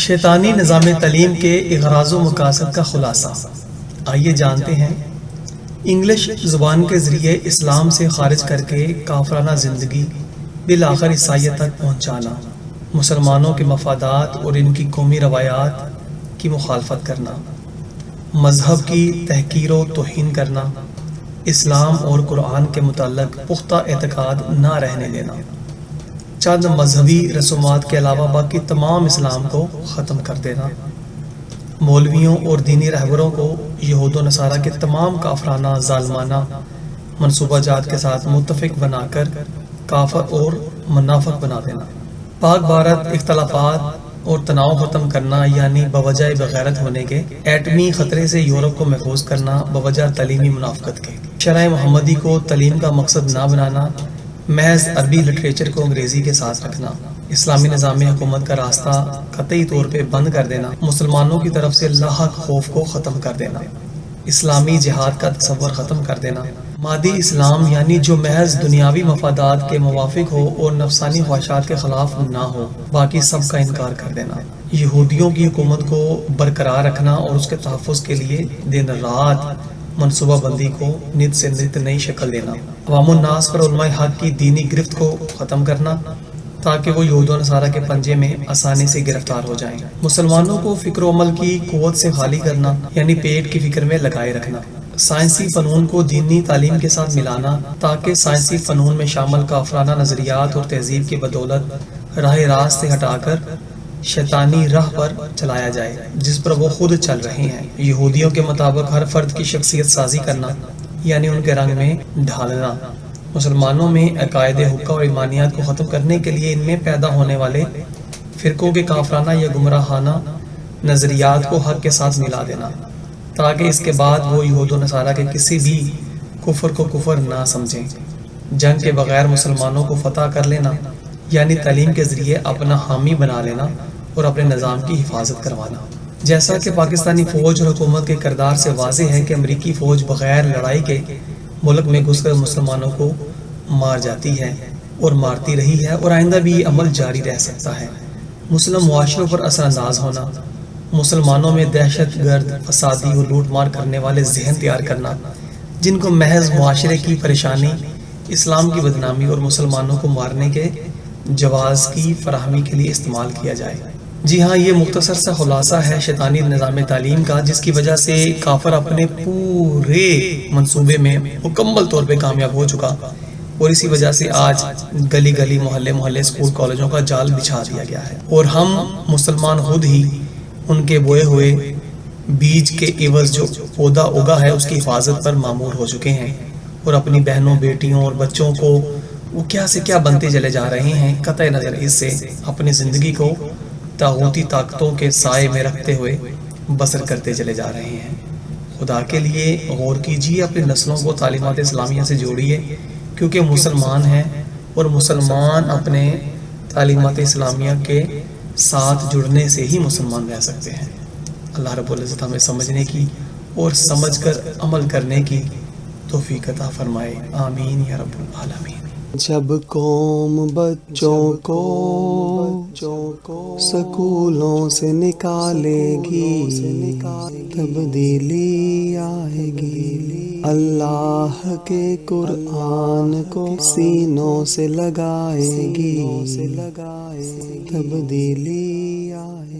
شیطانی نظام تعلیم کے اغراض و مقاصد کا خلاصہ۔ آئیے جانتے ہیں۔ انگلش زبان کے ذریعے اسلام سے خارج کر کے کافرانہ زندگی بالآخر عیسائیت تک پہنچانا، مسلمانوں کے مفادات اور ان کی قومی روایات کی مخالفت کرنا، مذہب کی تحقیر و توہین کرنا، اسلام اور قرآن کے متعلق پختہ اعتقاد نہ رہنے دینا، چند مذہبی رسومات کے علاوہ باقی تمام اسلام کو ختم کر دینا، مولویوں اور دینی رہبروں کو یہود و نصارہ کے تمام کافرانہ ظالمانہ منصوبہ جات کے ساتھ متفق بنا کر کافر اور منافق بنا دینا، پاک بھارت اختلافات اور تناؤ ختم کرنا یعنی بوجہ بغیرت ہونے کے ایٹمی خطرے سے یورپ کو محفوظ کرنا بوجہ تعلیمی منافقت کے، شرع محمدی کو تعلیم کا مقصد نہ بنانا، محض عربی لٹریچر کو انگریزی کے ساتھ رکھنا، اسلامی نظام حکومت کا راستہ قطعی طور پہ بند کر دینا، مسلمانوں کی طرف سے لاحق خوف کو ختم کر دینا، اسلامی جہاد کا تصور ختم کر دینا، مادی اسلام یعنی جو محض دنیاوی مفادات کے موافق ہو اور نفسانی خواہشات کے خلاف نہ ہو، باقی سب کا انکار کر دینا، یہودیوں کی حکومت کو برقرار رکھنا اور اس کے تحفظ کے لیے دن رات منصوبہ بندی کو نت سے نت نئی شکل دینا، عوام الناس پر علماء حق کی دینی گرفت کو ختم کرنا تاکہ وہ یہود و نصارہ کے پنجے میں آسانی سے گرفتار ہو جائیں، مسلمانوں کو فکر و عمل کی قوت سے خالی کرنا یعنی پیٹ کی فکر میں لگائے رکھنا، سائنسی فنون کو دینی تعلیم کے ساتھ ملانا تاکہ سائنسی فنون میں شامل کافرانہ نظریات اور تہذیب کی بدولت راہ راست سے ہٹا کر شیطانی راہ پر چلایا جائے جس پر وہ خود چل رہے ہیں، یہودیوں کے مطابق ہر فرد کی شخصیت سازی کرنا یعنی ان کے رنگ میں ڈھالنا، مسلمانوں میں عقائد حقہ اور ایمانیات کو ختم کرنے کے لیے ان میں پیدا ہونے والے فرقوں کے کافرانہ یا گمراہانہ نظریات کو حق کے ساتھ ملا دینا تاکہ اس کے بعد وہ یہود و نصارہ کے کسی بھی کفر کو کفر نہ سمجھیں، جنگ کے بغیر مسلمانوں کو فتح کر لینا یعنی تعلیم کے ذریعے اپنا حامی بنا لینا اور اپنے نظام کی حفاظت کروانا، جیسا کہ پاکستانی فوج اور حکومت کے کردار سے واضح ہے کہ امریکی فوج بغیر لڑائی کے ملک میں گھس کر مسلمانوں کو مار جاتی ہے اور مارتی رہی ہے اور آئندہ بھی یہ عمل جاری رہ سکتا ہے، مسلم معاشروں پر اثر انداز ہونا، مسلمانوں میں دہشت گرد فسادی اور لوٹ مار کرنے والے ذہن تیار کرنا جن کو محض معاشرے کی پریشانی، اسلام کی بدنامی اور مسلمانوں کو مارنے کے جواز کی فراہمی کے لیے استعمال کیا جائے۔ جی ہاں، یہ مختصر سا خلاصہ ہے شیطانی نظام تعلیم کا جس کی وجہ سے کافر اپنے پورے منصوبے میں مکمل طور پہ کامیاب ہو چکا اور اسی وجہ سے آج گلی گلی محلے محلے اسکول کالجوں کا جال بچھا دیا گیا ہے اور ہم مسلمان خود ہی ان کے بوئے ہوئے بیج کے عوض جو پودا اگا ہے اس کی حفاظت پر مامور ہو چکے ہیں اور اپنی بہنوں بیٹیوں اور بچوں کو وہ کیا سے کیا بنتے چلے جا رہے ہیں، قطع نظر اس سے اپنی زندگی کو طاغوتی طاقتوں کے سائے میں رکھتے ہوئے بسر کرتے چلے جا رہے ہیں۔ خدا کے لیے غور کیجیے، اپنی نسلوں کو تعلیمات اسلامیہ سے جوڑیے کیونکہ مسلمان ہیں اور مسلمان اپنے تعلیمات اسلامیہ کے ساتھ جڑنے سے ہی مسلمان رہ سکتے ہیں۔ اللہ رب العزت ہمیں سمجھنے کی اور سمجھ کر عمل کرنے کی توفیق عطا فرمائے، آمین یا رب العالمین۔ جب قوم بچوں کو سکولوں سے نکالے گی تبدیلی آئے گی، اللہ کے قرآن کو سینوں سے لگائے گی تبدیلی آئے گی۔